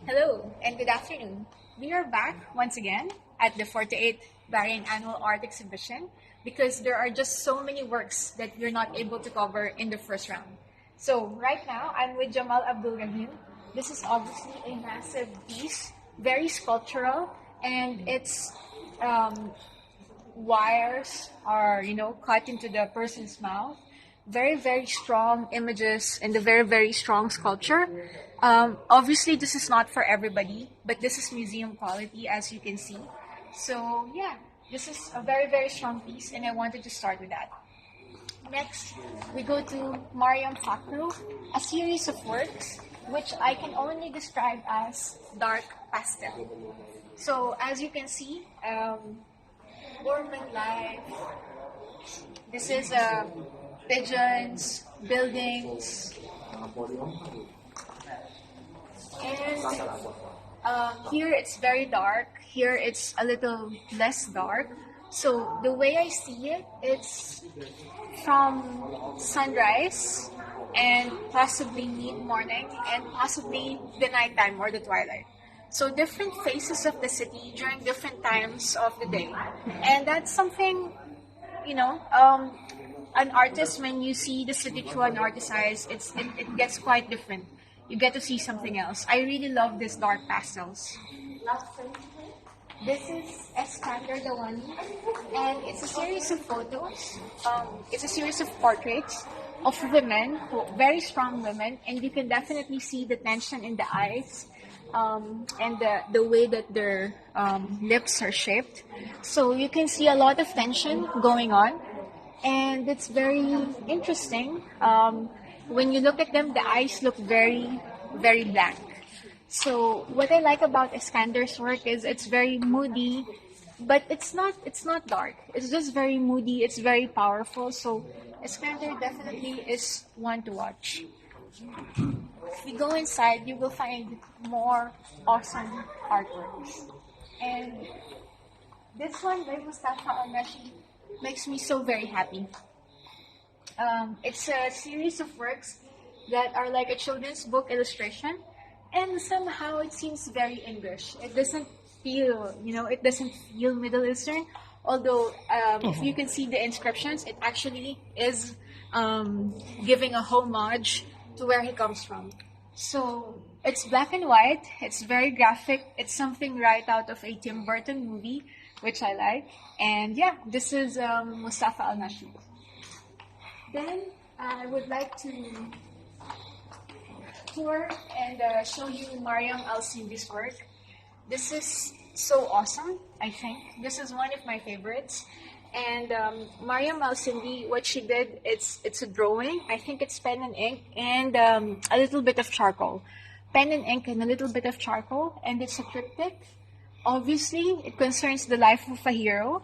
Hello and good afternoon. We are back once again at the 48th Bahrain Annual Art Exhibition because there are just so many works that we're not able to cover in the first round. So right now I'm with Jamel Abdul. This is obviously a massive piece, very sculptural, and its wires are cut into the person's mouth. Very strong images and a very strong sculpture. Obviously this is not for everybody, but this is museum quality, as you can see. So yeah, this is a very strong piece, and I wanted to start with that. Next, we go to Maryam Patrol, a series of works which I can only describe as dark pastel. So as you can see, urban life. This is pigeons, buildings, and here it's very dark. Here it's a little less dark. So the way I see it, it's from sunrise and possibly mid-morning and possibly the nighttime or the twilight. So different phases of the city during different times of the day. And that's something, an artist, when you see the city through an artist's eyes, it gets quite different. You get to see something else. I really love this dark pastels. This is Iskander Dawani, and it's a series of photos. It's a series of portraits of women, very strong women, and you can definitely see the tension in the eyes and the way that their lips are shaped. So you can see a lot of tension going on, and it's very interesting. When you look at them, the eyes look very blank. So what I like about Iskander's work is it's very moody, but it's not dark. It's just very moody. It's very powerful. So Iskander definitely is one to watch. If we go inside, you will find more awesome artworks. And this one by Mustafa Al Nasheed makes me so very happy. It's a series of works that are like a children's book illustration, and somehow it seems very English. It doesn't feel Middle Eastern. Although, if you can see the inscriptions, it actually is giving a homage to where he comes from. So it's black and white. It's very graphic. It's something right out of a Tim Burton movie, which I like. And yeah, this is Mustafa Al Nasheed. Then I would like to tour and show you Maryam Al Ali's work. This is so awesome, I think. This is one of my favorites. And Maryam Al Ali, what she did, it's a drawing. I think it's pen and ink and a little bit of charcoal. Pen and ink and a little bit of charcoal, and it's a triptych. Obviously, it concerns the life of a hero.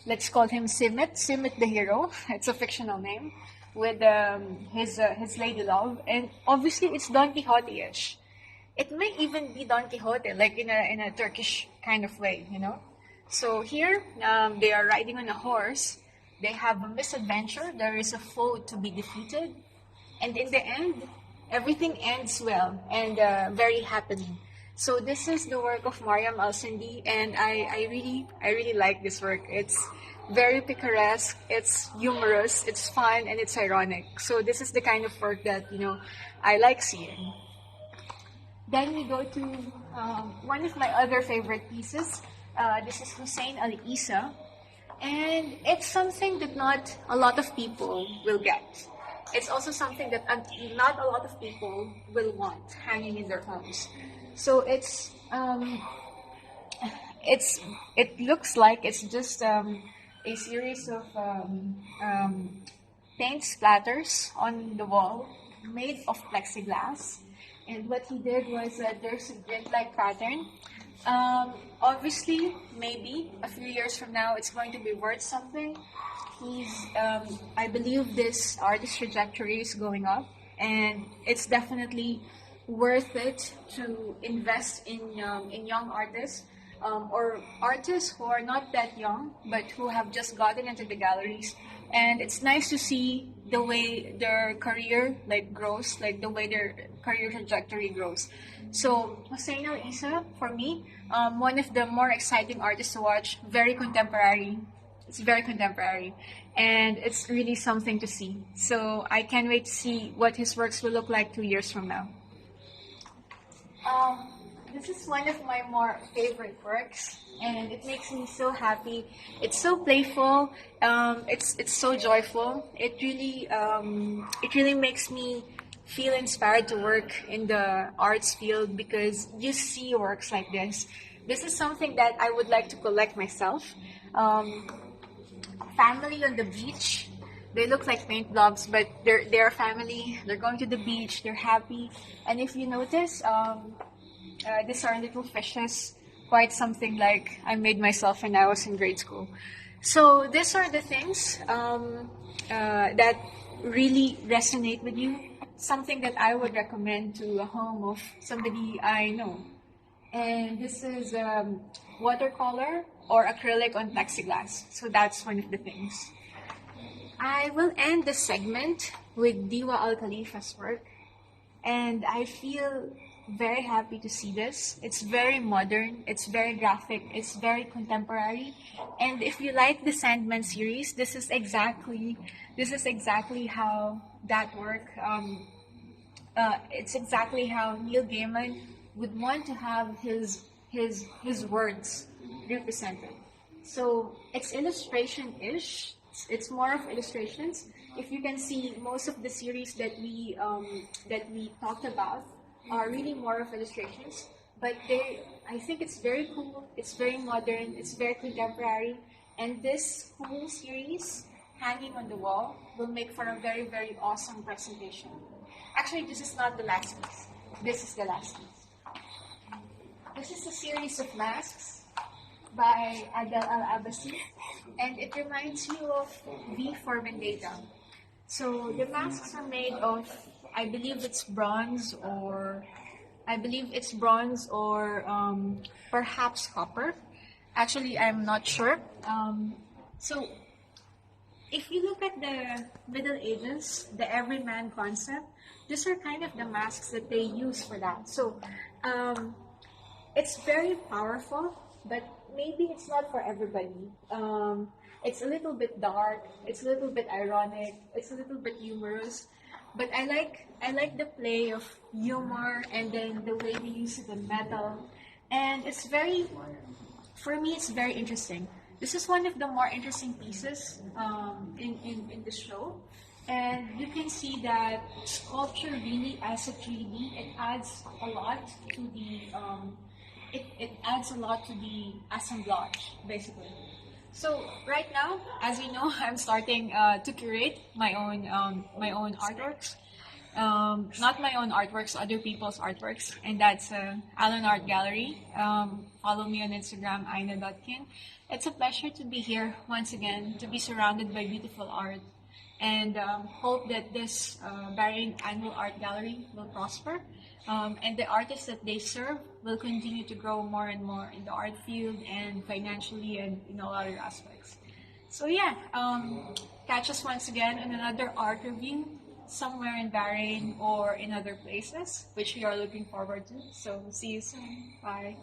Let's call him Simit the hero. It's a fictional name, with his lady love, and obviously it's Don Quixote-ish. It may even be Don Quixote, like in a Turkish kind of way, So here, they are riding on a horse. They have a misadventure. There is a foe to be defeated, and in the end, everything ends well and very happily. So this is the work of Maryam Al Ali, and I really like this work. It's very picaresque, it's humorous, it's fun, and it's ironic. So this is the kind of work that I like seeing. Then we go to one of my other favorite pieces. This is Hussein Ali, and it's something that not a lot of people will get. It's also something that not a lot of people will want hanging in their homes. So it looks like it's just a series of paint splatters on the wall made of plexiglass. And what he did was there's a grid-like pattern. Obviously, maybe a few years from now, it's going to be worth something. I believe this artist trajectory is going up, and it's definitely worth it to invest in young artists or artists who are not that young but who have just gotten into the galleries and it's nice to see the way their career like grows, like the way their career trajectory grows. So Hussein Ali, for me, one of the more exciting artists to watch. Very contemporary. It's very contemporary, and it's really something to see. So I can't wait to see what his works will look like 2 years from now. This is one of my more favorite works, and it makes me so happy. It's so playful. It's so joyful. It really makes me feel inspired to work in the arts field because you see works like this. This is something that I would like to collect myself. Family on the beach. They look like paint blobs, but they're a family. They're going to the beach. They're happy, and if you notice, these are little fishes. Quite something like I made myself when I was in grade school. So these are the things that really resonate with you. Something that I would recommend to a home of somebody I know. And this is watercolor or acrylic on plexiglass. So that's one of the things. I will end this segment with Diwa Al Khalifa's work. And I feel very happy to see this. It's very modern, it's very graphic, it's very contemporary. And if you like the Sandman series, this is exactly how that work. It's exactly how Neil Gaiman would want to have his words represented. So it's illustration-ish. It's more of illustrations. If you can see, most of the series that we talked about are really more of illustrations. But I think it's very cool. It's very modern. It's very contemporary. And this whole series hanging on the wall will make for a very, very awesome presentation. Actually, this is not the last piece. This is the last piece. This is a series of masks by Adel AlAwadhi, and it reminds you of V for Vendetta. So the masks are made of, I believe it's bronze or perhaps copper. Actually, I'm not sure. So if you look at the Middle Ages, the everyman concept, these are kind of the masks that they use for that. So it's very powerful, but maybe it's not for everybody. It's a little bit dark. It's a little bit ironic. It's a little bit humorous. But I like the play of humor and then the way they use the metal, and for me, it's very interesting. This is one of the more interesting pieces in the show, and you can see that sculpture really as a 3D, it adds a lot to the assemblage, basically. So right now, as you know, I'm starting to curate my own artworks. Not my own artworks, other people's artworks, and that's Alan Art Gallery. Follow me on Instagram, aina.kin. It's a pleasure to be here once again, to be surrounded by beautiful art, and hope that this Bahrain Annual Art Gallery will prosper, and the artists that they serve will continue to grow more and more in the art field and financially and in all other aspects. So yeah, catch us once again on another art review somewhere in Bahrain or in other places, which we are looking forward to. So see you soon. Bye.